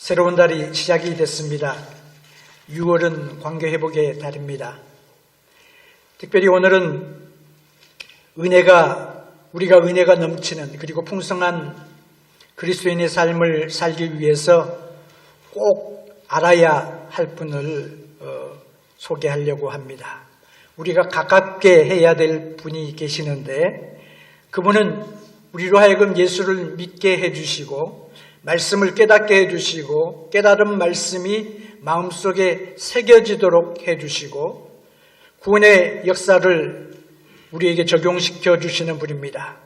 새로운 달이 시작이 됐습니다. 6월은 관계회복의 달입니다. 특별히 오늘은 우리가 은혜가 넘치는 그리고 풍성한 그리스도인의 삶을 살기 위해서 꼭 알아야 할 분을 소개하려고 합니다. 우리가 가깝게 해야 될 분이 계시는데 그분은 우리로 하여금 예수를 믿게 해주시고 말씀을 깨닫게 해주시고 깨달은 말씀이 마음속에 새겨지도록 해주시고 구원의 역사를 우리에게 적용시켜 주시는 분입니다.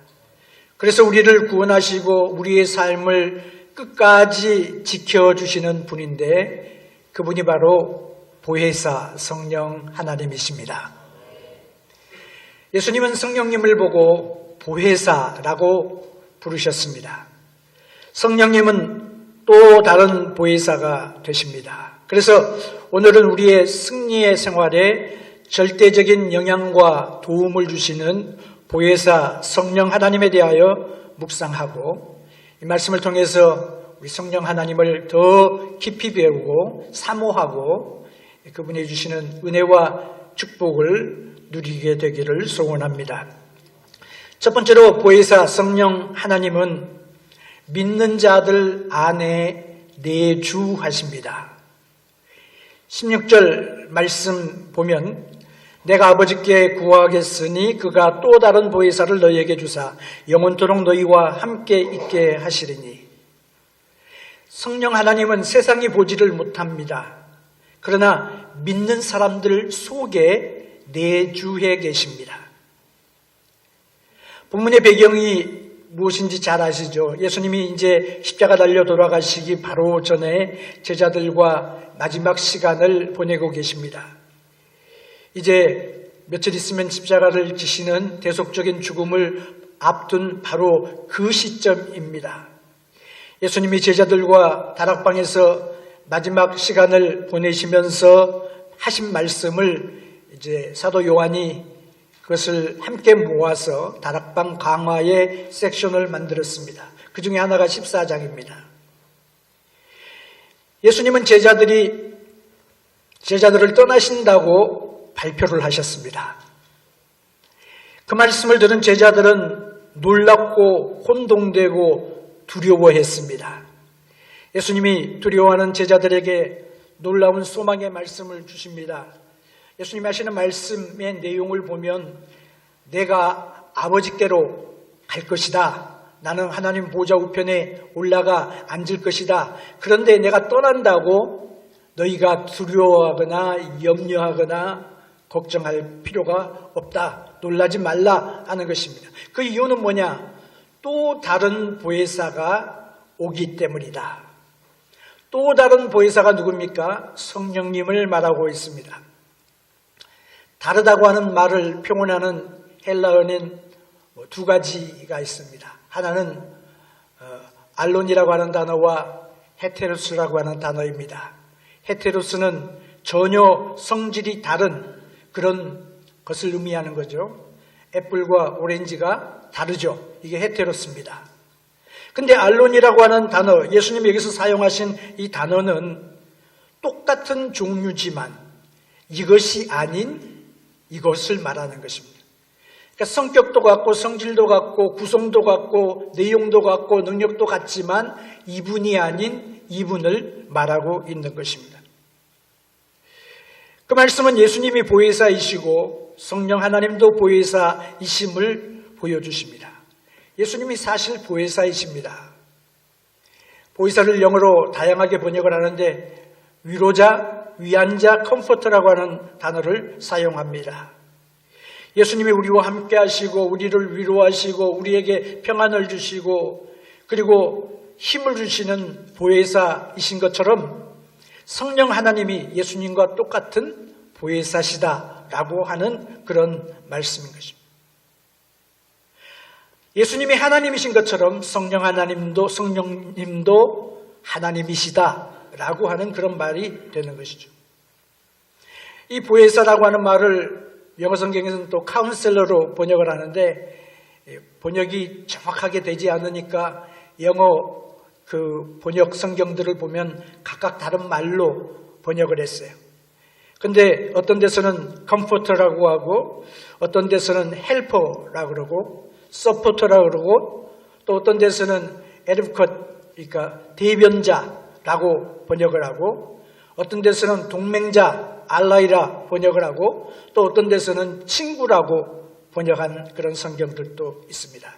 그래서 우리를 구원하시고 우리의 삶을 끝까지 지켜주시는 분인데 그분이 바로 보혜사 성령 하나님이십니다. 예수님은 성령님을 보고 보혜사라고 부르셨습니다. 성령님은 또 다른 보혜사가 되십니다. 그래서 오늘은 우리의 승리의 생활에 절대적인 영향과 도움을 주시는 보혜사 성령 하나님에 대하여 묵상하고 이 말씀을 통해서 우리 성령 하나님을 더 깊이 배우고 사모하고 그분이 주시는 은혜와 축복을 누리게 되기를 소원합니다. 첫 번째로 보혜사 성령 하나님은 믿는 자들 안에 내주하십니다. 16절 말씀 보면 내가 아버지께 구하겠으니 그가 또 다른 보혜사를 너희에게 주사 영원토록 너희와 함께 있게 하시리니. 성령 하나님은 세상이 보지를 못합니다. 그러나 믿는 사람들 속에 내주해 계십니다. 본문의 배경이 무엇인지 잘 아시죠? 예수님이 이제 십자가 달려 돌아가시기 바로 전에 제자들과 마지막 시간을 보내고 계십니다. 이제 며칠 있으면 십자가를 지시는 대속적인 죽음을 앞둔 바로 그 시점입니다. 예수님이 제자들과 다락방에서 마지막 시간을 보내시면서 하신 말씀을 이제 사도 요한이 그것을 함께 모아서 다락방 강화의 섹션을 만들었습니다. 그 중에 하나가 14장입니다. 예수님은 제자들을 떠나신다고 발표를 하셨습니다. 그 말씀을 들은 제자들은 놀랍고 혼동되고 두려워했습니다. 예수님이 두려워하는 제자들에게 놀라운 소망의 말씀을 주십니다. 예수님이 하시는 말씀의 내용을 보면 내가 아버지께로 갈 것이다. 나는 하나님 보좌 우편에 올라가 앉을 것이다. 그런데 내가 떠난다고 너희가 두려워하거나 염려하거나 걱정할 필요가 없다. 놀라지 말라 하는 것입니다. 그 이유는 뭐냐? 또 다른 보혜사가 오기 때문이다. 또 다른 보혜사가 누굽니까? 성령님을 말하고 있습니다. 다르다고 하는 말을 표현하는 헬라어는 두 가지가 있습니다. 하나는 알론이라고 하는 단어와 헤테로스라고 하는 단어입니다. 헤테로스는 전혀 성질이 다른 그런 것을 의미하는 거죠. 애플과 오렌지가 다르죠. 이게 헤테로스입니다. 근데 알론이라고 하는 단어, 예수님이 여기서 사용하신 이 단어는 똑같은 종류지만 이것이 아닌 이것을 말하는 것입니다. 그러니까 성격도 같고 성질도 같고 구성도 같고 내용도 같고 능력도 같지만 이분이 아닌 이분을 말하고 있는 것입니다. 그 말씀은 예수님이 보혜사이시고 성령 하나님도 보혜사이심을 보여주십니다. 예수님이 사실 보혜사이십니다. 보혜사를 영어로 다양하게 번역을 하는데 위로자, 위안자, 컴포터라고 하는 단어를 사용합니다. 예수님이 우리와 함께 하시고 우리를 위로하시고 우리에게 평안을 주시고 그리고 힘을 주시는 보혜사이신 것처럼 성령 하나님이 예수님과 똑같은 보혜사시다라고 하는 그런 말씀인 것입니다. 예수님이 하나님이신 것처럼 성령님도 하나님이시다라고 하는 그런 말이 되는 것이죠. 이 보혜사라고 하는 말을 영어 성경에서는 또 카운셀러로 번역을 하는데 번역이 정확하게 되지 않으니까 영어 그 번역 성경들을 보면 각각 다른 말로 번역을 했어요. 근데 어떤 데서는 컴포터라고 하고 어떤 데서는 헬퍼라고 그러고 서포터라고 그러고 또 어떤 데서는 에드컷, 그러니까 대변자라고 번역을 하고 어떤 데서는 동맹자, 알라이라 번역을 하고 또 어떤 데서는 친구라고 번역한 그런 성경들도 있습니다.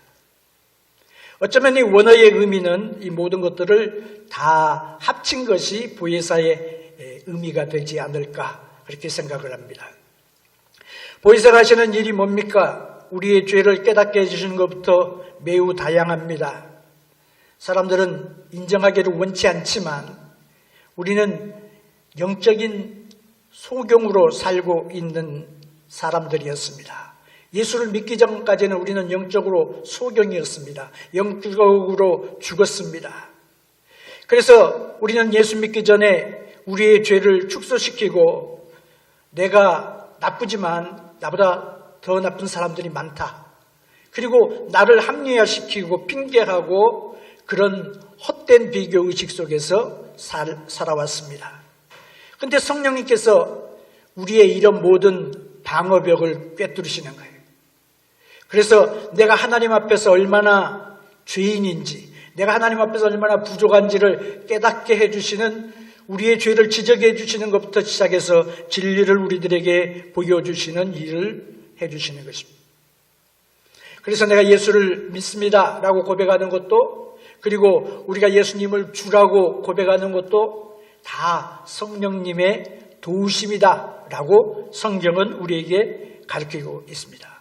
어쩌면 이 원어의 의미는 이 모든 것들을 다 합친 것이 보혜사의 의미가 되지 않을까 그렇게 생각을 합니다. 보혜사가 하시는 일이 뭡니까? 우리의 죄를 깨닫게 해주시는 것부터 매우 다양합니다. 사람들은 인정하기를 원치 않지만 우리는 영적인 소경으로 살고 있는 사람들이었습니다. 예수를 믿기 전까지는 우리는 영적으로 소경이었습니다. 영적으로 죽었습니다. 그래서 우리는 예수 믿기 전에 우리의 죄를 축소시키고 내가 나쁘지만 나보다 더 나쁜 사람들이 많다. 그리고 나를 합리화시키고 핑계하고 그런 헛된 비교의식 속에서 살아왔습니다. 그런데 성령님께서 우리의 이런 모든 방어벽을 꿰뚫으시는 거예요. 그래서 내가 하나님 앞에서 얼마나 죄인인지, 내가 하나님 앞에서 얼마나 부족한지를 깨닫게 해주시는, 우리의 죄를 지적해 주시는 것부터 시작해서 진리를 우리들에게 보여주시는 일을 해주시는 것입니다. 그래서 내가 예수를 믿습니다 라고 고백하는 것도, 그리고 우리가 예수님을 주라고 고백하는 것도 다 성령님의 도우심이다 라고 성경은 우리에게 가르치고 있습니다.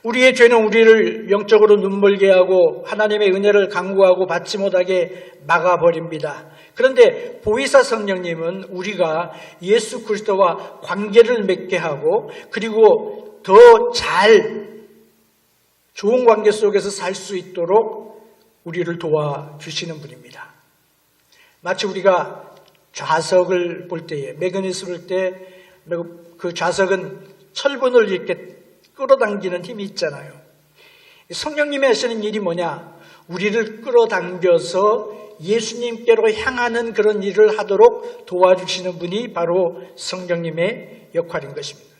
우리의 죄는 우리를 영적으로 눈멀게 하고 하나님의 은혜를 간구하고 받지 못하게 막아버립니다. 그런데 보혜사 성령님은 우리가 예수 그리스도와 관계를 맺게 하고 그리고 더 잘 좋은 관계 속에서 살 수 있도록 우리를 도와주시는 분입니다. 마치 우리가 좌석을 볼 때에, 매그니스를 볼 때 그 좌석은 철분을 이렇게 끌어당기는 힘이 있잖아요. 성령님이 하시는 일이 뭐냐? 우리를 끌어당겨서 예수님께로 향하는 그런 일을 하도록 도와주시는 분이 바로 성령님의 역할인 것입니다.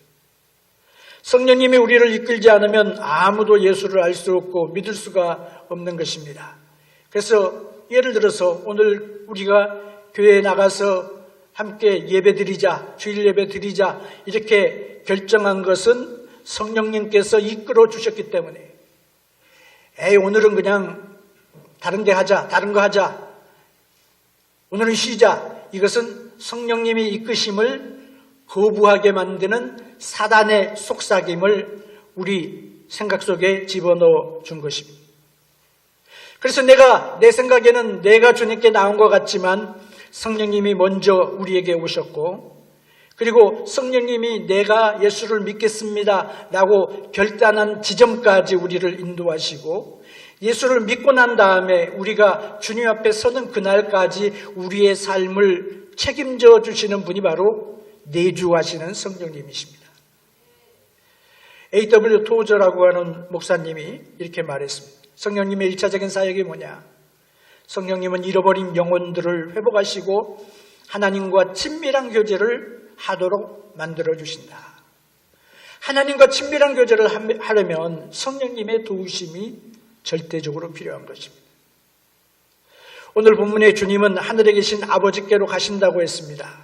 성령님이 우리를 이끌지 않으면 아무도 예수를 알 수 없고 믿을 수가 없는 것입니다. 그래서 예를 들어서 오늘 우리가 교회에 나가서 함께 예배드리자, 주일 예배드리자 이렇게 결정한 것은 성령님께서 이끌어 주셨기 때문에 오늘은 그냥 다른 데 하자, 다른 거 하자, 오늘은 쉬자, 이것은 성령님이 이끄심을 거부하게 만드는 사단의 속삭임을 우리 생각 속에 집어넣어 준 것입니다. 그래서 내 생각에는 내가 주님께 나온 것 같지만 성령님이 먼저 우리에게 오셨고, 그리고 성령님이 내가 예수를 믿겠습니다 라고 결단한 지점까지 우리를 인도하시고, 예수를 믿고 난 다음에 우리가 주님 앞에 서는 그날까지 우리의 삶을 책임져 주시는 분이 바로 내주하시는 성령님이십니다. A.W. 토저라고 하는 목사님이 이렇게 말했습니다. 성령님의 1차적인 사역이 뭐냐? 성령님은 잃어버린 영혼들을 회복하시고 하나님과 친밀한 교제를 하도록 만들어 주신다. 하나님과 친밀한 교제를 하려면 성령님의 도우심이 절대적으로 필요한 것입니다. 오늘 본문의 주님은 하늘에 계신 아버지께로 가신다고 했습니다.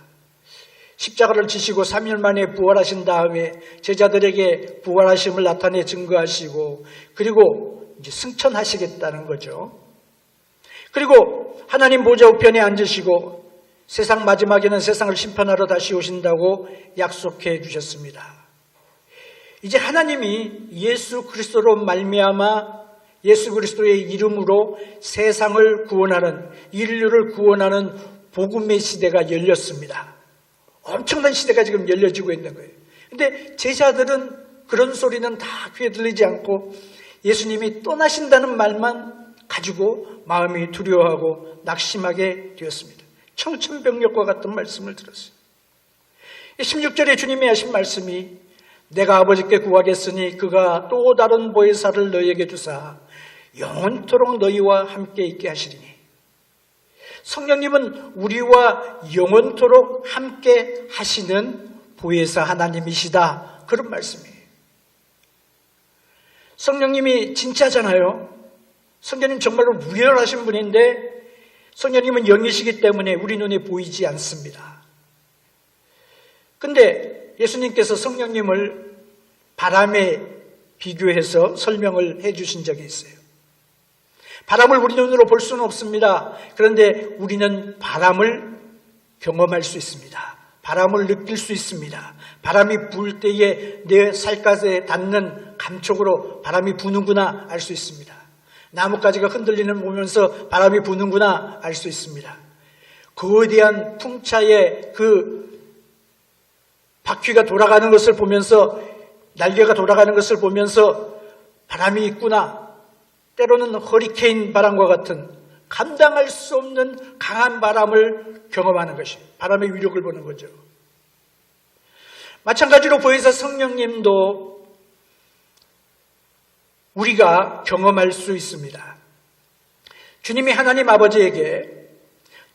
십자가를 지시고 3일 만에 부활하신 다음에 제자들에게 부활하심을 나타내 증거하시고 그리고 이제 승천하시겠다는 거죠. 그리고 하나님 보좌 우편에 앉으시고 세상 마지막에는 세상을 심판하러 다시 오신다고 약속해 주셨습니다. 이제 하나님이 예수 그리스도로 말미암아 예수 그리스도의 이름으로 세상을 구원하는, 인류를 구원하는 복음의 시대가 열렸습니다. 엄청난 시대가 지금 열려지고 있는 거예요. 그런데 제자들은 그런 소리는 다 귀에 들리지 않고 예수님이 떠나신다는 말만 가지고 마음이 두려워하고 낙심하게 되었습니다. 청천벽력과 같은 말씀을 들었어요. 16절에 주님이 하신 말씀이 내가 아버지께 구하겠으니 그가 또 다른 보혜사를 너희에게 주사 영원토록 너희와 함께 있게 하시리니. 성령님은 우리와 영원토록 함께 하시는 보혜사 하나님이시다. 그런 말씀이에요. 성령님이 진짜잖아요. 성령님 정말로 무혈하신 분인데 성령님은 영이시기 때문에 우리 눈에 보이지 않습니다. 근데 예수님께서 성령님을 바람에 비교해서 설명을 해주신 적이 있어요. 바람을 우리 눈으로 볼 수는 없습니다. 그런데 우리는 바람을 경험할 수 있습니다. 바람을 느낄 수 있습니다. 바람이 불 때에 내 살갗에 닿는 감촉으로 바람이 부는구나 알 수 있습니다. 나뭇가지가 흔들리는 걸 보면서 바람이 부는구나 알 수 있습니다. 거대한 풍차에 그 바퀴가 돌아가는 것을 보면서, 날개가 돌아가는 것을 보면서 바람이 있구나. 때로는 허리케인 바람과 같은 감당할 수 없는 강한 바람을 경험하는 것이 바람의 위력을 보는 거죠. 마찬가지로 보혜사 성령님도 우리가 경험할 수 있습니다. 주님이 하나님 아버지에게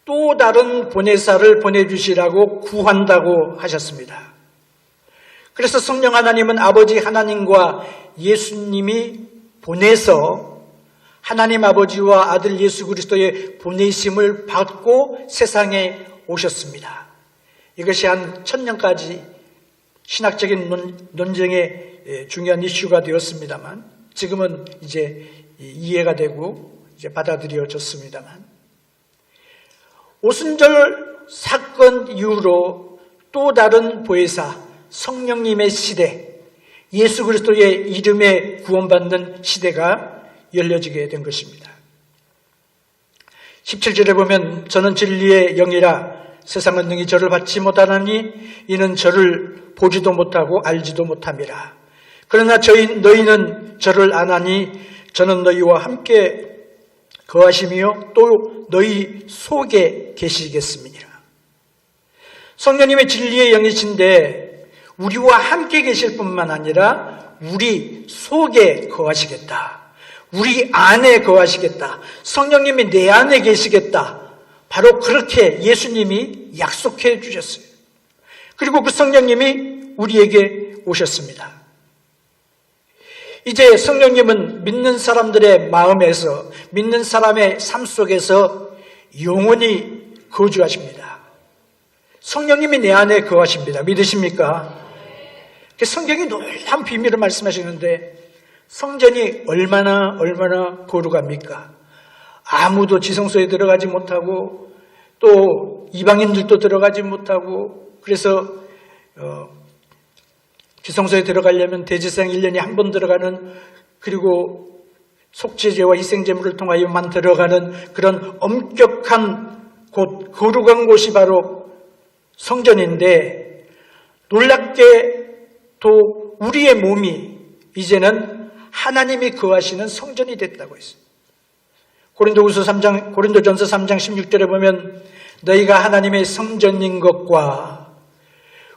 또 다른 보혜사를 보내주시라고 구한다고 하셨습니다. 그래서 성령 하나님은 아버지 하나님과 예수님이 보내서 하나님 아버지와 아들 예수 그리스도의 보내심을 받고 세상에 오셨습니다. 이것이 한 1000년까지 신학적인 논쟁의 중요한 이슈가 되었습니다만 지금은 이제 이해가 되고 이제 받아들여졌습니다만 오순절 사건 이후로 또 다른 보혜사 성령님의 시대, 예수 그리스도의 이름에 구원받는 시대가 열려지게 된 것입니다. 17절에 보면 저는 진리의 영이라 세상은 능히 저를 받지 못하나니 이는 저를 보지도 못하고 알지도 못함이라. 그러나 너희는 저를 아나니 저는 너희와 함께 거하시며 또 너희 속에 계시겠음이니라. 성령님의 진리의 영이신데 우리와 함께 계실 뿐만 아니라 우리 속에 거하시겠다. 우리 안에 거하시겠다. 성령님이 내 안에 계시겠다. 바로 그렇게 예수님이 약속해 주셨어요. 그리고 그 성령님이 우리에게 오셨습니다. 이제 성령님은 믿는 사람들의 마음에서, 믿는 사람의 삶 속에서 영원히 거주하십니다. 성령님이 내 안에 거하십니다. 믿으십니까? 성경이 놀라운 비밀을 말씀하시는데 성전이 얼마나 거룩합니까? 아무도 지성소에 들어가지 못하고 또 이방인들도 들어가지 못하고 그래서 지성소에 들어가려면 대제사장 1년에 한 번 들어가는 그리고 속죄제와 희생제물을 통하여만 들어가는 그런 엄격한 곳, 거룩한 곳이 바로 성전인데 놀랍게 또 우리의 몸이 이제는 하나님이 거하시는 성전이 됐다고 했어요. 고린도전서 3장 16절에 보면 너희가 하나님의 성전인 것과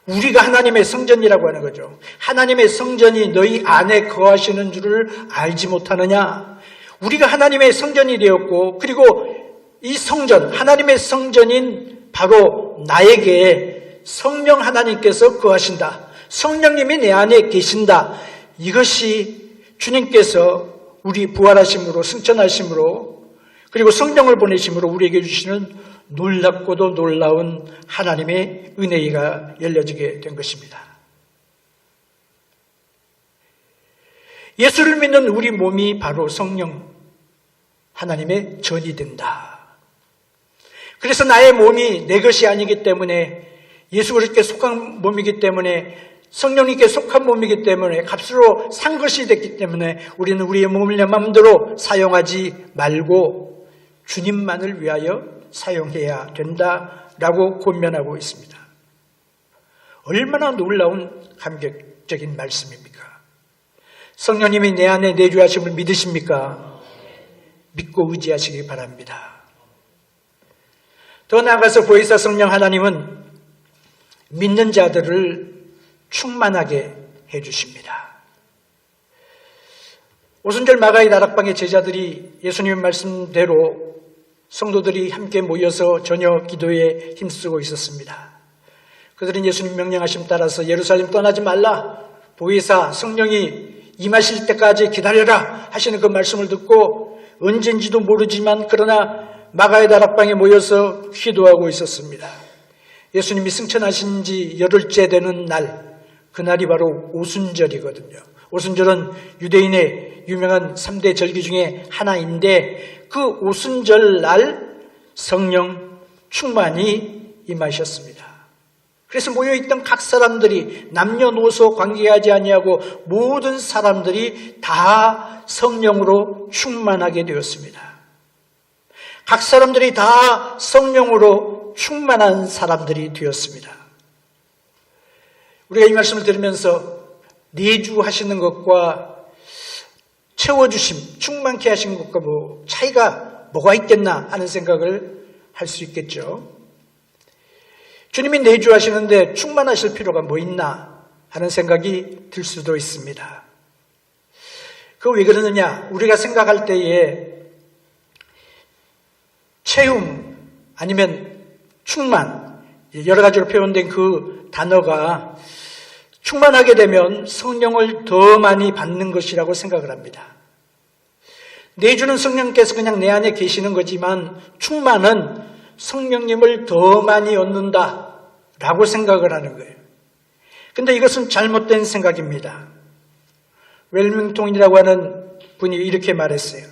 우리가 하나님의 성전이라고 하는 거죠. 하나님의 성전이 너희 안에 거하시는 줄을 알지 못하느냐. 우리가 하나님의 성전이 되었고 그리고 이 성전, 하나님의 성전인 바로 나에게 성령 하나님께서 거하신다. 성령님이 내 안에 계신다. 이것이 주님께서 우리 부활하심으로 승천하심으로 그리고 성령을 보내심으로 우리에게 주시는 놀랍고도 놀라운 하나님의 은혜가 열려지게 된 것입니다. 예수를 믿는 우리 몸이 바로 성령 하나님의 전이 된다. 그래서 나의 몸이 내 것이 아니기 때문에 예수 그리스도께 속한 몸이기 때문에 성령님께 속한 몸이기 때문에 값으로 산 것이 됐기 때문에 우리는 우리의 몸을 내 마음대로 사용하지 말고 주님만을 위하여 사용해야 된다라고 권면하고 있습니다. 얼마나 놀라운 감격적인 말씀입니까? 성령님이 내 안에 내주하심을 믿으십니까? 믿고 의지하시기 바랍니다. 더 나아가서 보혜사 성령 하나님은 믿는 자들을 충만하게 해주십니다. 오순절 마가의 다락방의 제자들이 예수님의 말씀대로 성도들이 함께 모여서 저녁 기도에 힘쓰고 있었습니다. 그들은 예수님 명령하심 따라서 예루살렘 떠나지 말라, 보혜사 성령이 임하실 때까지 기다려라 하시는 그 말씀을 듣고 언젠지도 모르지만 그러나 마가의 다락방에 모여서 기도하고 있었습니다. 예수님이 승천하신 지 열흘째 되는 날, 그날이 바로 오순절이거든요. 오순절은 유대인의 유명한 3대 절기 중에 하나인데 그 오순절 날 성령 충만이 임하셨습니다. 그래서 모여있던 각 사람들이 남녀노소 관계하지 아니하고 모든 사람들이 다 성령으로 충만하게 되었습니다. 각 사람들이 다 성령으로 충만한 사람들이 되었습니다. 우리가 이 말씀을 들으면서 내주하시는 것과 채워주심, 충만케 하시는 것과 차이가 뭐가 있겠나 하는 생각을 할 수 있겠죠. 주님이 내주하시는데 충만하실 필요가 뭐 있나 하는 생각이 들 수도 있습니다. 그거 왜 그러느냐? 우리가 생각할 때에 채움 아니면 충만, 여러 가지로 표현된 그 단어가 충만하게 되면 성령을 더 많이 받는 것이라고 생각을 합니다. 내주는 성령께서 그냥 내 안에 계시는 거지만 충만은 성령님을 더 많이 얻는다라고 생각을 하는 거예요. 근데 이것은 잘못된 생각입니다. 웰밍턴이라고 하는 분이 이렇게 말했어요.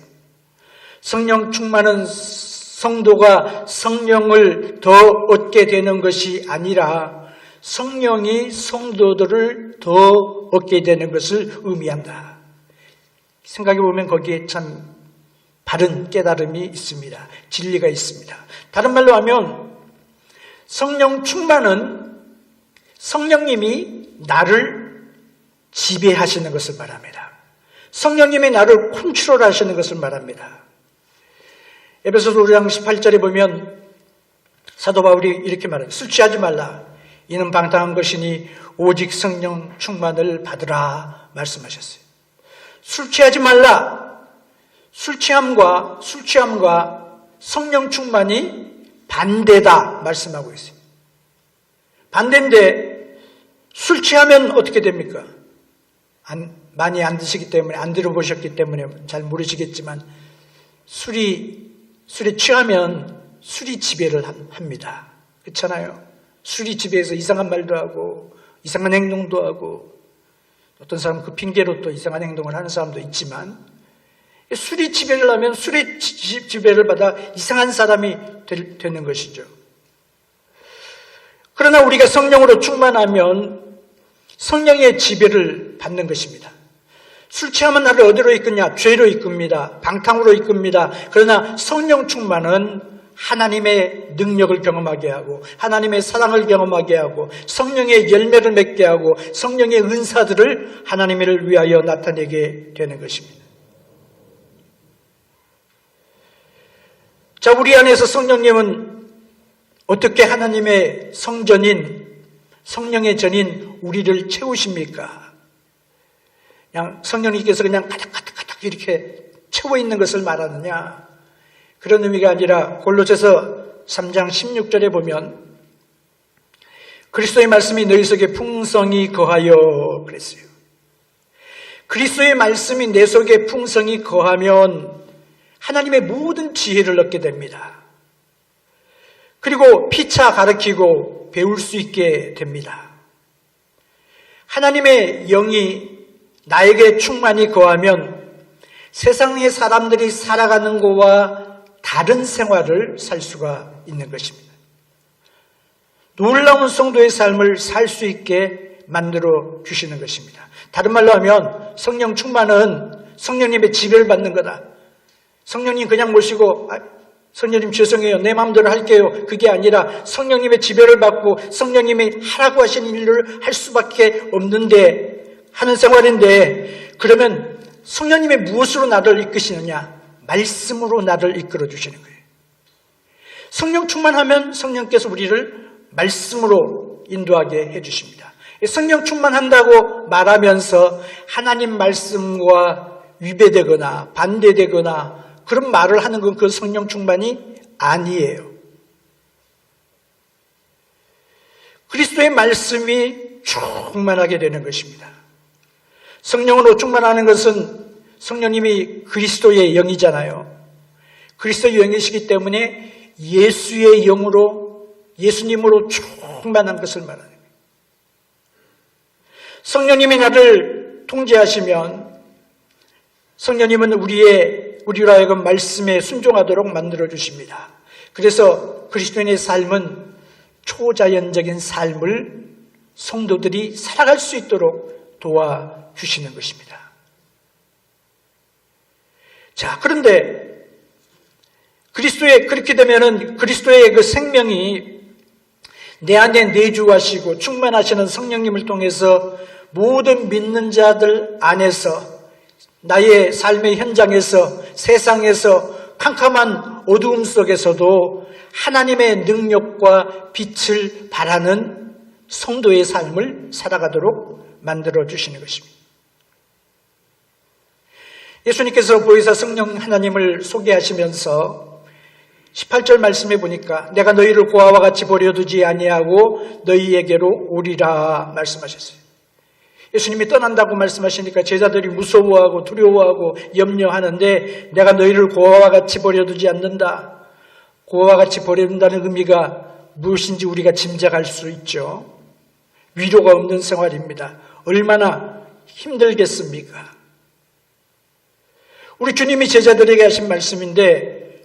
성령 충만은 성도가 성령을 더 얻게 되는 것이 아니라 성령이 성도들을 더 얻게 되는 것을 의미한다. 생각해 보면 거기에 참 바른 깨달음이 있습니다. 진리가 있습니다. 다른 말로 하면 성령 충만은 성령님이 나를 지배하시는 것을 말합니다. 성령님이 나를 컨트롤하시는 것을 말합니다. 에베소서 5장 18절에 보면 사도 바울이 이렇게 말합니다. 술 취하지 말라. 이는 방탕한 것이니 오직 성령 충만을 받으라 말씀하셨어요. 술 취하지 말라. 술 취함과 성령 충만이 반대다 말씀하고 있어요. 반대인데 술 취하면 어떻게 됩니까? 많이 안 드시기 때문에, 안 들어보셨기 때문에 잘 모르시겠지만 술에 취하면 술이 지배를 합니다. 그렇잖아요. 술이 지배해서 이상한 말도 하고 이상한 행동도 하고 어떤 사람은 그 핑계로 또 이상한 행동을 하는 사람도 있지만 술이 지배를 하면 술의 지배를 받아 이상한 사람이 되는 것이죠. 그러나 우리가 성령으로 충만하면 성령의 지배를 받는 것입니다. 술 취하면 나를 어디로 이끄냐? 죄로 이끕니다. 방탕으로 이끕니다. 그러나 성령 충만은 하나님의 능력을 경험하게 하고 하나님의 사랑을 경험하게 하고 성령의 열매를 맺게 하고 성령의 은사들을 하나님을 위하여 나타내게 되는 것입니다. 자, 우리 안에서 성령님은 어떻게 하나님의 성전인 성령의 전인 우리를 채우십니까? 그냥 성령님께서 그냥 가득 이렇게 채워 있는 것을 말하느냐? 그런 의미가 아니라 골로새서 3장 16절에 보면 그리스도의 말씀이 너희 속에 풍성히 거하여 그랬어요. 그리스도의 말씀이 내 속에 풍성히 거하면 하나님의 모든 지혜를 얻게 됩니다. 그리고 피차 가르치고 배울 수 있게 됩니다. 하나님의 영이 나에게 충만히 거하면 세상의 사람들이 살아가는 것과 다른 생활을 살 수가 있는 것입니다. 놀라운 성도의 삶을 살 수 있게 만들어 주시는 것입니다. 다른 말로 하면 성령 충만은 성령님의 지배를 받는 거다. 성령님 그냥 모시고 성령님 죄송해요. 내 마음대로 할게요. 그게 아니라 성령님의 지배를 받고 성령님이 하라고 하신 일을 할 수밖에 없는데 하는 생활인데 그러면 성령님이 무엇으로 나를 이끄시느냐? 말씀으로 나를 이끌어 주시는 거예요. 성령 충만하면 성령께서 우리를 말씀으로 인도하게 해주십니다. 성령 충만한다고 말하면서 하나님 말씀과 위배되거나 반대되거나 그런 말을 하는 건 그 성령 충만이 아니에요. 그리스도의 말씀이 충만하게 되는 것입니다. 성령으로 충만하는 것은 성령님이 그리스도의 영이잖아요. 그리스도의 영이시기 때문에 예수의 영으로, 예수님으로 충만한 것을 말하는 거예요. 성령님이 나를 통제하시면 성령님은 우리로 하여금 말씀에 순종하도록 만들어 주십니다. 그래서 그리스도인의 삶은 초자연적인 삶을 성도들이 살아갈 수 있도록 도와주시는 것입니다. 자, 그런데 그렇게 되면은 그리스도의 그 생명이 내 안에 내주하시고 충만하시는 성령님을 통해서 모든 믿는 자들 안에서 나의 삶의 현장에서 세상에서 캄캄한 어두움 속에서도 하나님의 능력과 빛을 발하는 성도의 삶을 살아가도록 만들어 주시는 것입니다. 예수님께서 보혜사 성령 하나님을 소개하시면서 18절 말씀해 보니까 내가 너희를 고아와 같이 버려두지 아니하고 너희에게로 오리라 말씀하셨어요. 예수님이 떠난다고 말씀하시니까 제자들이 무서워하고 두려워하고 염려하는데 내가 너희를 고아와 같이 버려두지 않는다. 고아와 같이 버려둔다는 의미가 무엇인지 우리가 짐작할 수 있죠. 위로가 없는 생활입니다. 얼마나 힘들겠습니까? 우리 주님이 제자들에게 하신 말씀인데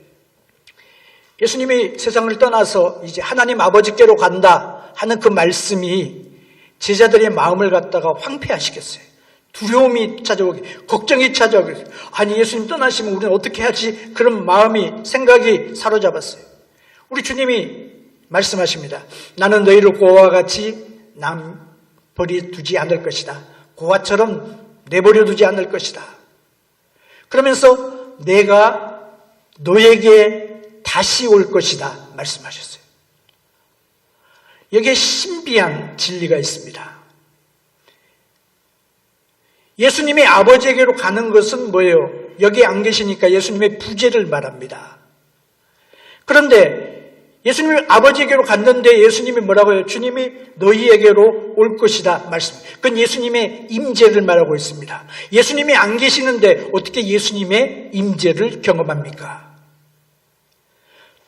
예수님이 세상을 떠나서 이제 하나님 아버지께로 간다 하는 그 말씀이 제자들의 마음을 갖다가 황폐하시겠어요. 두려움이 찾아오게, 걱정이 찾아오게. 아니 예수님 떠나시면 우리는 어떻게 하지? 그런 마음이, 생각이 사로잡았어요. 우리 주님이 말씀하십니다. 나는 너희를 고아와 같이 버려두지 않을 것이다. 고아처럼 내버려두지 않을 것이다. 그러면서 내가 너에게 다시 올 것이다 말씀하셨어요. 여기에 신비한 진리가 있습니다. 예수님이 아버지에게로 가는 것은 뭐예요? 여기 안 계시니까 예수님의 부재를 말합니다. 그런데 예수님이 아버지에게로 갔는데 예수님이 뭐라고 해요? 주님이 너희에게로 올 것이다 말씀. 그건 예수님의 임재를 말하고 있습니다. 예수님이 안 계시는데 어떻게 예수님의 임재를 경험합니까?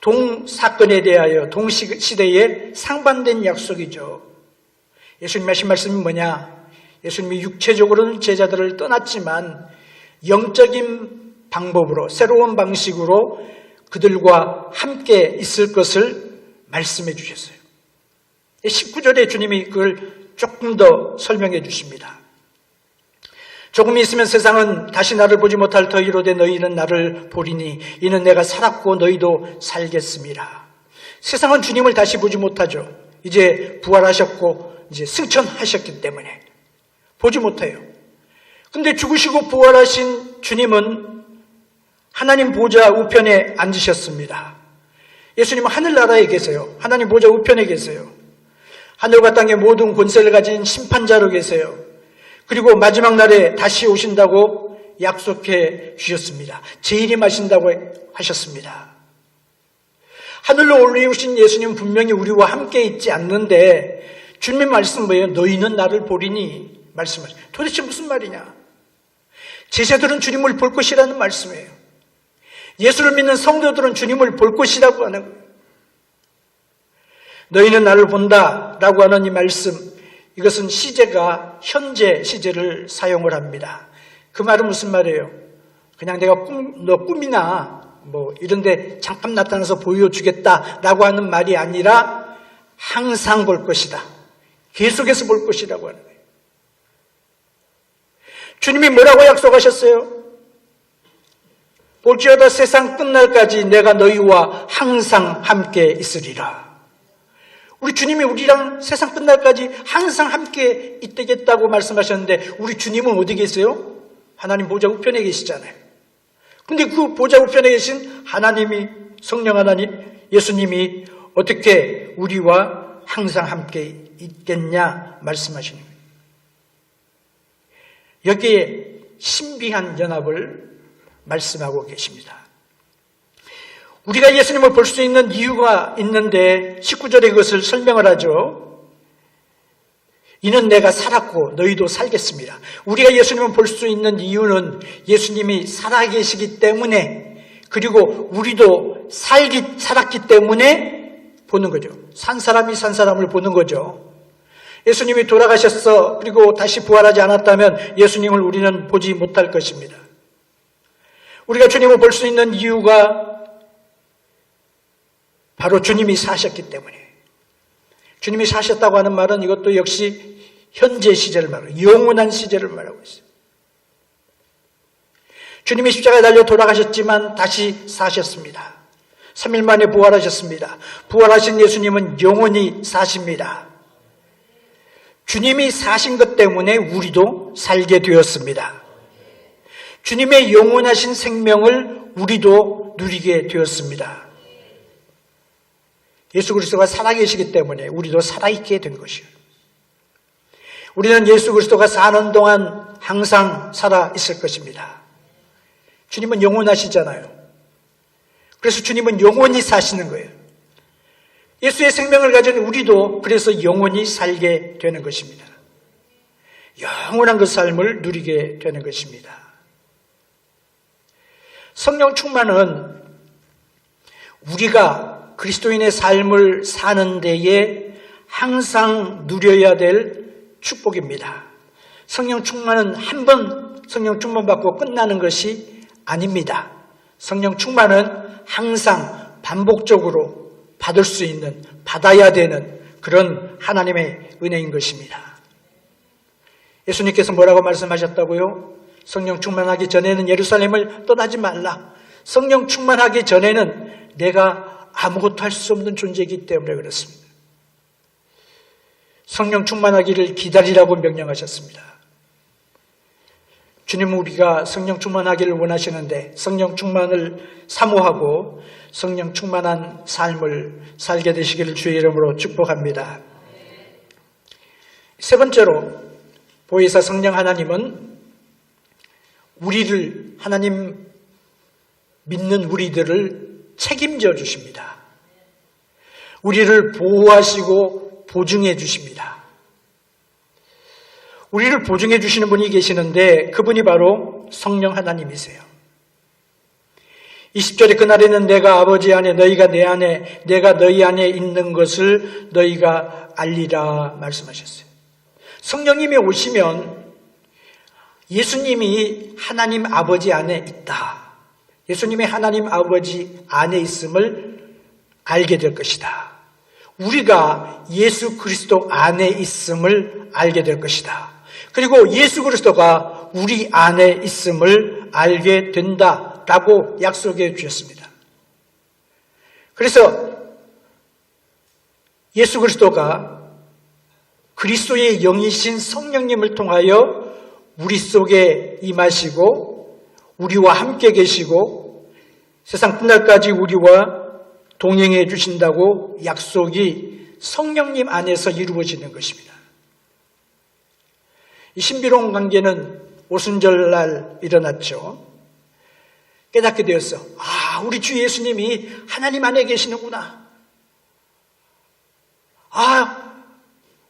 동사건에 대하여 동시대에 상반된 약속이죠. 예수님 하신 말씀이 뭐냐? 예수님이 육체적으로는 제자들을 떠났지만 영적인 방법으로 새로운 방식으로 그들과 함께 있을 것을 말씀해 주셨어요. 19절에 주님이 그걸 조금 더 설명해 주십니다. 조금 있으면 세상은 다시 나를 보지 못할 터이로되 너희는 나를 보리니 이는 내가 살았고 너희도 살겠습니다. 세상은 주님을 다시 보지 못하죠. 이제 부활하셨고 이제 승천하셨기 때문에 보지 못해요. 근데 죽으시고 부활하신 주님은 하나님 보좌 우편에 앉으셨습니다. 예수님은 하늘나라에 계세요. 하나님 보좌 우편에 계세요. 하늘과 땅의 모든 권세를 가진 심판자로 계세요. 그리고 마지막 날에 다시 오신다고 약속해 주셨습니다. 재림하신다고 하셨습니다. 하늘로 올리우신 예수님은 분명히 우리와 함께 있지 않는데 주님의 말씀은 뭐예요? 너희는 나를 보리니 말씀하세요. 도대체 무슨 말이냐? 제자들은 주님을 볼 것이라는 말씀이에요. 예수를 믿는 성도들은 주님을 볼 것이라고 하는 거예요. 너희는 나를 본다라고 하는 이 말씀, 이것은 시제가 현재 시제를 사용을 합니다. 그 말은 무슨 말이에요? 그냥 내가 너 꿈이나 뭐 이런데 잠깐 나타나서 보여주겠다라고 하는 말이 아니라 항상 볼 것이다. 계속해서 볼 것이라고 하는 거예요. 주님이 뭐라고 약속하셨어요? 볼지어다 세상 끝날까지 내가 너희와 항상 함께 있으리라. 우리 주님이 우리랑 세상 끝날까지 항상 함께 있겠다고 말씀하셨는데 우리 주님은 어디 계세요? 하나님 보좌 우편에 계시잖아요. 그런데 그 보좌 우편에 계신 하나님이, 성령 하나님, 예수님이 어떻게 우리와 항상 함께 있겠냐 말씀하시는 거예요. 여기에 신비한 연합을 말씀하고 계십니다. 우리가 예수님을 볼 수 있는 이유가 있는데 19절에 그것을 설명을 하죠. 이는 내가 살았고 너희도 살겠습니다. 우리가 예수님을 볼 수 있는 이유는 예수님이 살아계시기 때문에, 그리고 우리도 살았기 때문에 보는 거죠. 산 사람이 산 사람을 보는 거죠. 예수님이 돌아가셨어, 그리고 다시 부활하지 않았다면 예수님을 우리는 보지 못할 것입니다. 우리가 주님을 볼 수 있는 이유가 바로 주님이 사셨기 때문에. 주님이 사셨다고 하는 말은 이것도 역시 현재 시제를 말하고 영원한 시제를 말하고 있어요. 주님이 십자가에 달려 돌아가셨지만 다시 사셨습니다. 3일 만에 부활하셨습니다. 부활하신 예수님은 영원히 사십니다. 주님이 사신 것 때문에 우리도 살게 되었습니다. 주님의 영원하신 생명을 우리도 누리게 되었습니다. 예수 그리스도가 살아계시기 때문에 우리도 살아있게 된 것이에요. 우리는 예수 그리스도가 사는 동안 항상 살아있을 것입니다. 주님은 영원하시잖아요. 그래서 주님은 영원히 사시는 거예요. 예수의 생명을 가진 우리도 그래서 영원히 살게 되는 것입니다. 영원한 그 삶을 누리게 되는 것입니다. 성령 충만은 우리가 그리스도인의 삶을 사는 데에 항상 누려야 될 축복입니다. 성령 충만은 한 번 성령 충만 받고 끝나는 것이 아닙니다. 성령 충만은 항상 반복적으로 받을 수 있는, 받아야 되는 그런 하나님의 은혜인 것입니다. 예수님께서 뭐라고 말씀하셨다고요? 성령 충만하기 전에는 예루살렘을 떠나지 말라. 성령 충만하기 전에는 내가 아무것도 할 수 없는 존재이기 때문에 그렇습니다. 성령 충만하기를 기다리라고 명령하셨습니다. 주님은 우리가 성령 충만하기를 원하시는데 성령 충만을 사모하고 성령 충만한 삶을 살게 되시기를 주의 이름으로 축복합니다. 세 번째로 보혜사 성령 하나님은 우리를, 하나님 믿는 우리들을 책임져 주십니다. 우리를 보호하시고 보증해 주십니다. 우리를 보증해 주시는 분이 계시는데 그분이 바로 성령 하나님이세요. 20절에 그날에는 내가 아버지 안에 너희가 내 안에 내가 너희 안에 있는 것을 너희가 알리라 말씀하셨어요. 성령님이 오시면 예수님이 하나님 아버지 안에 있다. 예수님이 하나님 아버지 안에 있음을 알게 될 것이다. 우리가 예수 그리스도 안에 있음을 알게 될 것이다. 그리고 예수 그리스도가 우리 안에 있음을 알게 된다라고 약속해 주셨습니다. 그래서 예수 그리스도가 그리스도의 영이신 성령님을 통하여 우리 속에 임하시고 우리와 함께 계시고 세상 끝날까지 우리와 동행해 주신다고 약속이 성령님 안에서 이루어지는 것입니다. 이 신비로운 관계는 오순절날 일어났죠. 깨닫게 되었어. 아, 우리 주 예수님이 하나님 안에 계시는구나. 아,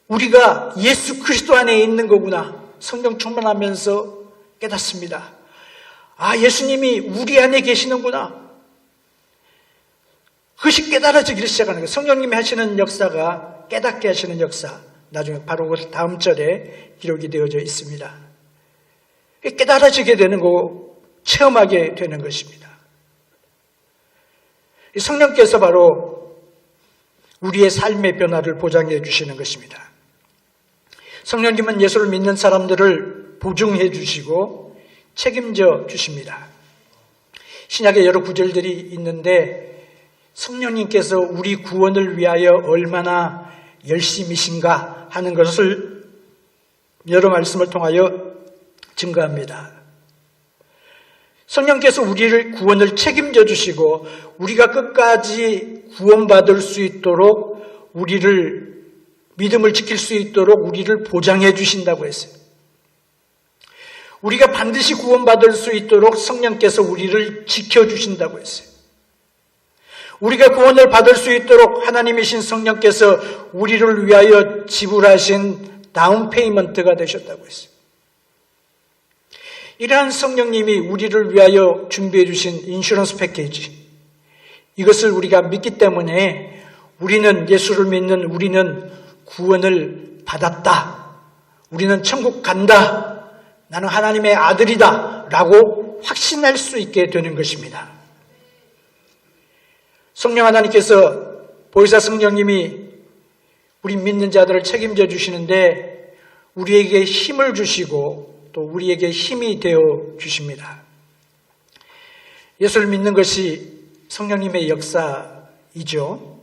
우리가 예수 그리스도 안에 있는 거구나. 성령 충만하면서 깨닫습니다. 아, 예수님이 우리 안에 계시는구나. 그것이 깨달아지기를 시작하는 거예요. 성령님이 하시는 역사가 깨닫게 하시는 역사. 나중에 바로 그 다음 절에 기록이 되어져 있습니다. 깨달아지게 되는 거, 체험하게 되는 것입니다. 성령께서 바로 우리의 삶의 변화를 보장해 주시는 것입니다. 성령님은 예수를 믿는 사람들을 보증해 주시고 책임져 주십니다. 신약에 여러 구절들이 있는데 성령님께서 우리 구원을 위하여 얼마나 열심이신가 하는 것을 여러 말씀을 통하여 증거합니다. 성령께서 우리를 구원을 책임져 주시고 우리가 끝까지 구원받을 수 있도록 우리를 믿음을 지킬 수 있도록 우리를 보장해 주신다고 했어요. 우리가 반드시 구원받을 수 있도록 성령께서 우리를 지켜주신다고 했어요. 우리가 구원을 받을 수 있도록 하나님이신 성령께서 우리를 위하여 지불하신 다운 페이먼트가 되셨다고 했어요. 이러한 성령님이 우리를 위하여 준비해 주신 인슈런스 패키지, 이것을 우리가 믿기 때문에 우리는, 예수를 믿는 우리는 구원을 받았다, 우리는 천국 간다, 나는 하나님의 아들이다 라고 확신할 수 있게 되는 것입니다. 성령 하나님께서, 보혜사 성령님이 우리 믿는 자들을 책임져 주시는데 우리에게 힘을 주시고 또 우리에게 힘이 되어 주십니다. 예수를 믿는 것이 성령님의 역사이죠.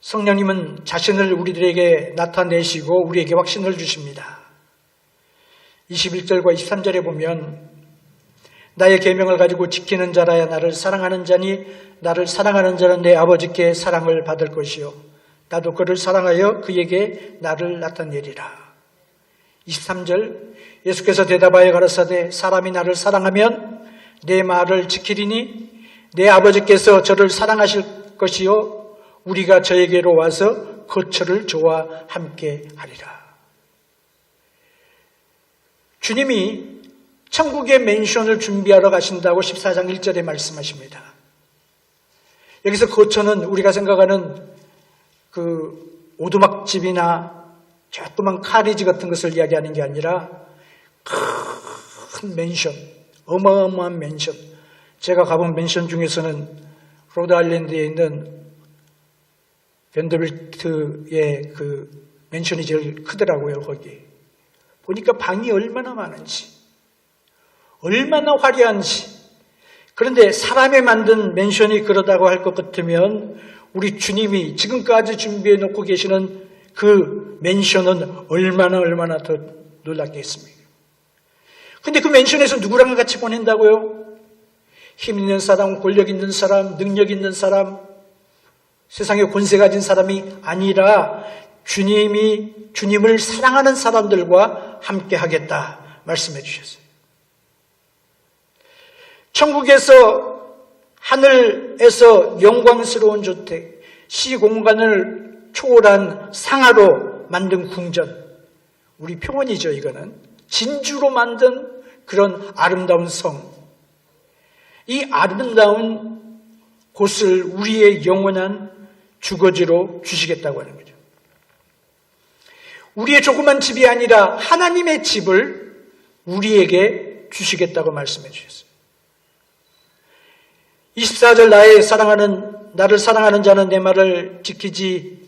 성령님은 자신을 우리들에게 나타내시고 우리에게 확신을 주십니다. 21절과 23절에 보면 나의 계명을 가지고 지키는 자라야 나를 사랑하는 자니 나를 사랑하는 자는 내 아버지께 사랑을 받을 것이요 나도 그를 사랑하여 그에게 나를 나타내리라. 23절 예수께서 대답하여 가라사대 사람이 나를 사랑하면 내 말을 지키리니 내 아버지께서 저를 사랑하실 것이요 우리가 저에게로 와서 거처를 저와 함께 하리라. 주님이 천국의 맨션을 준비하러 가신다고 14장 1절에 말씀하십니다. 여기서 거처는 우리가 생각하는 그 오두막집이나 조그만 카리지 같은 것을 이야기하는 게 아니라 큰 맨션, 어마어마한 맨션. 제가 가본 맨션 중에서는 로드아일랜드에 있는 밴더빌트의 그 맨션이 제일 크더라고요. 거기 보니까 방이 얼마나 많은지, 얼마나 화려한지. 그런데 사람이 만든 맨션이 그러다고 할 것 같으면 우리 주님이 지금까지 준비해 놓고 계시는 그 맨션은 얼마나 더 놀랍겠습니까? 근데 그 맨션에서 누구랑 같이 보낸다고요? 힘 있는 사람, 권력 있는 사람, 능력 있는 사람, 세상에 권세 가진 사람이 아니라 주님을 사랑하는 사람들과 함께 하겠다 말씀해 주셨어요. 천국에서, 하늘에서 영광스러운 주택, 시공간을 초월한 상하로 만든 궁전, 우리 표현이죠. 이거는 진주로 만든 그런 아름다운 성, 이 아름다운 곳을 우리의 영원한 주거지로 주시겠다고 하는 거죠. 우리의 조그만 집이 아니라 하나님의 집을 우리에게 주시겠다고 말씀해 주셨어요. 24절 나를 사랑하는 자는 내 말을 지키지,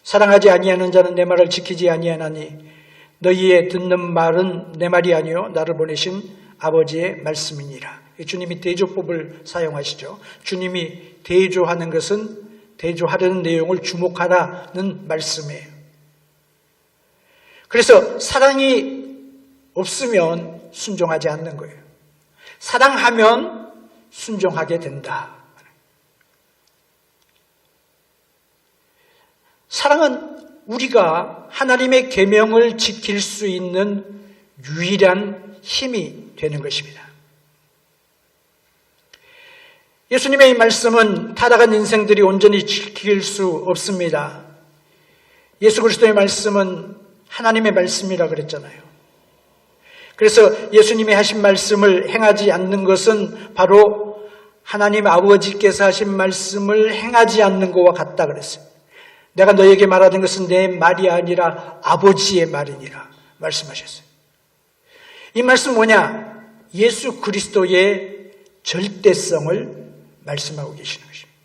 사랑하지 아니하는 자는 내 말을 지키지 아니하나니 너희의 듣는 말은 내 말이 아니요 나를 보내신 아버지의 말씀이니라. 주님이 대조법을 사용하시죠. 주님이 대조하는 것은 대조하려는 내용을 주목하라는 말씀이에요. 그래서 사랑이 없으면 순종하지 않는 거예요. 사랑하면 순종하게 된다. 사랑은 우리가 하나님의 계명을 지킬 수 있는 유일한 힘이 되는 것입니다. 예수님의 이 말씀은 타락한 인생들이 온전히 지킬 수 없습니다. 예수 그리스도의 말씀은 하나님의 말씀이라 그랬잖아요. 그래서 예수님이 하신 말씀을 행하지 않는 것은 바로 하나님 아버지께서 하신 말씀을 행하지 않는 것과 같다 그랬어요. 내가 너에게 말하는 것은 내 말이 아니라 아버지의 말이니라 말씀하셨어요. 이 말씀 뭐냐? 예수 그리스도의 절대성을 말씀하고 계시는 것입니다.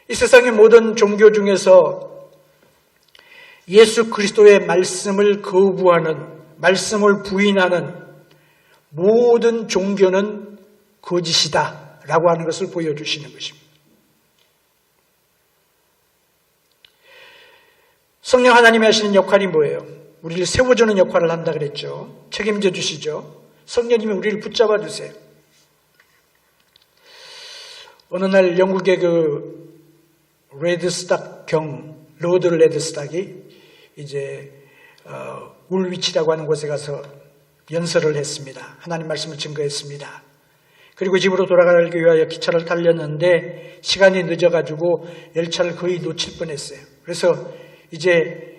이 세상의 모든 종교 중에서 예수 그리스도의 말씀을 거부하는, 말씀을 부인하는 모든 종교는 거짓이다 라고 하는 것을 보여주시는 것입니다. 성령 하나님이 하시는 역할이 뭐예요? 우리를 세워주는 역할을 한다 그랬죠. 책임져 주시죠. 성령님이 우리를 붙잡아 주세요. 어느 날 영국의 그 레드스탁 경, 로드 레드스탁이 이제 울위치라고 하는 곳에 가서 연설을 했습니다. 하나님 말씀을 증거했습니다. 그리고 집으로 돌아가기 위하여 기차를 타려는데 시간이 늦어가지고 열차를 거의 놓칠 뻔했어요. 그래서 이제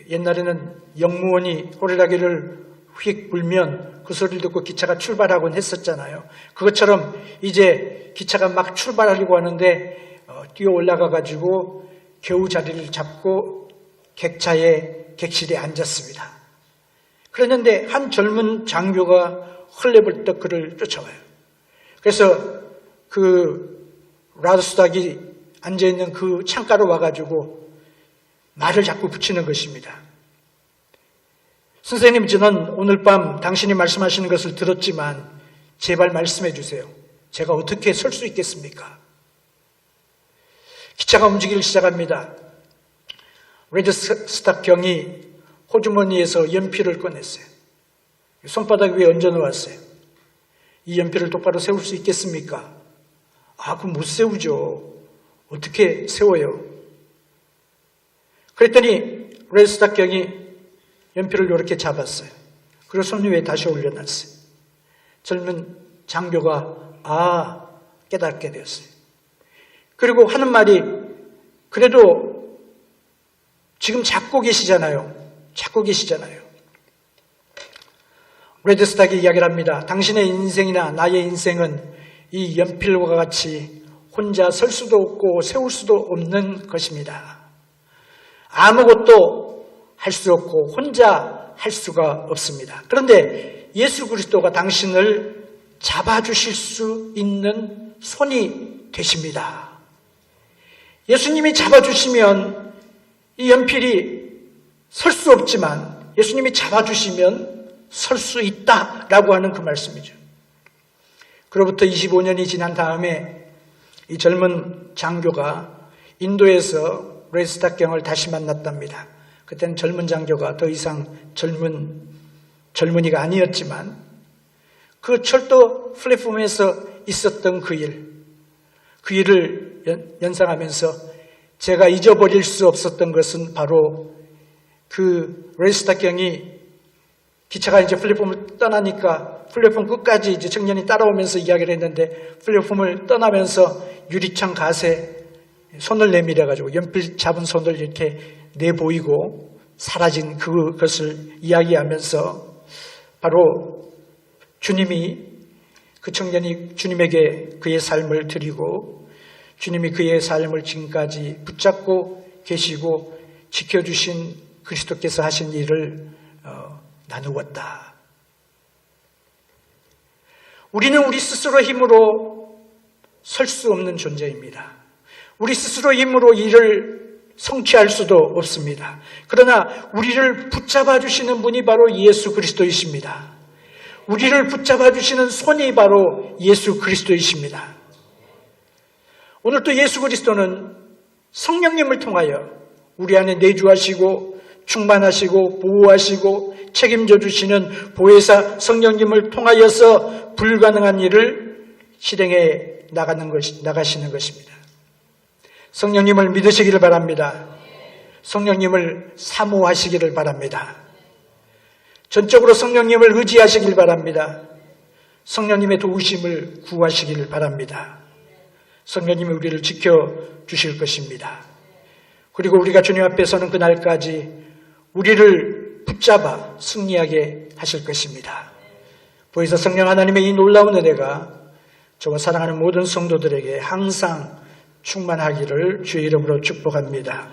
옛날에는 영무원이 호루라기를 휙 불면 그 소리를 듣고 기차가 출발하곤 했었잖아요. 그것처럼 이제 기차가 막 출발하려고 하는데 뛰어 올라가가지고 겨우 자리를 잡고 객실에 앉았습니다. 그랬는데 한 젊은 장교가 헐레벌떡 그를 쫓아와요. 그래서 그 라드스닥이 앉아있는 그 창가로 와가지고 말을 자꾸 붙이는 것입니다. 선생님, 저는 오늘 밤 당신이 말씀하시는 것을 들었지만 제발 말씀해 주세요. 제가 어떻게 설 수 있겠습니까? 기차가 움직이기 시작합니다. 레드스탁 경이 호주머니에서 연필을 꺼냈어요. 손바닥 위에 얹어놓았어요. 이 연필을 똑바로 세울 수 있겠습니까? 그럼 못 세우죠. 어떻게 세워요? 그랬더니 레드스탁 경이 연필을 이렇게 잡았어요. 그리고 손 위에 다시 올려놨어요. 젊은 장교가 깨닫게 되었어요. 그리고 하는 말이, 그래도 지금 잡고 계시잖아요. 레드스탁이 이야기를 합니다. 당신의 인생이나 나의 인생은 이 연필과 같이 혼자 설 수도 없고 세울 수도 없는 것입니다. 아무것도 할 수 없고 혼자 할 수가 없습니다. 그런데 예수 그리스도가 당신을 잡아주실 수 있는 손이 되십니다. 예수님이 잡아주시면 이 연필이 설 수 없지만 예수님이 잡아주시면 설 수 있다라고 하는 그 말씀이죠. 그로부터 25년이 지난 다음에 이 젊은 장교가 인도에서 레드스탁경을 다시 만났답니다. 그때는 젊은 장교가 더 이상 젊은이가 아니었지만 그 철도 플랫폼에서 있었던 그 일을 연상하면서 제가 잊어버릴 수 없었던 것은 바로 그 레드스탁경이 기차가 이제 플랫폼을 떠나니까 플랫폼 끝까지 이제 청년이 따라오면서 이야기를 했는데 플랫폼을 떠나면서 유리창 갓에 손을 내밀어가지고 연필 잡은 손을 이렇게 내보이고 사라진 그것을 이야기하면서 바로 주님이 그 청년이 주님에게 그의 삶을 드리고 주님이 그의 삶을 지금까지 붙잡고 계시고 지켜주신 그리스도께서 하신 일을 나누었다. 우리는 우리 스스로 힘으로 설 수 없는 존재입니다. 우리 스스로 힘으로 일을 성취할 수도 없습니다. 그러나 우리를 붙잡아 주시는 분이 바로 예수 그리스도이십니다. 우리를 붙잡아 주시는 손이 바로 예수 그리스도이십니다. 오늘 또 예수 그리스도는 성령님을 통하여 우리 안에 내주하시고 충만하시고 보호하시고 책임져 주시는 보혜사 성령님을 통하여서 불가능한 일을 실행해 나가시는 것입니다. 성령님을 믿으시기를 바랍니다. 성령님을 사모하시기를 바랍니다. 전적으로 성령님을 의지하시길 바랍니다. 성령님의 도우심을 구하시길 바랍니다. 성령님이 우리를 지켜주실 것입니다. 그리고 우리가 주님 앞에 서는 그날까지 우리를 붙잡아 승리하게 하실 것입니다. 보혜사 성령 하나님의 이 놀라운 은혜가 저와 사랑하는 모든 성도들에게 항상 충만하기를 주의 이름으로 축복합니다.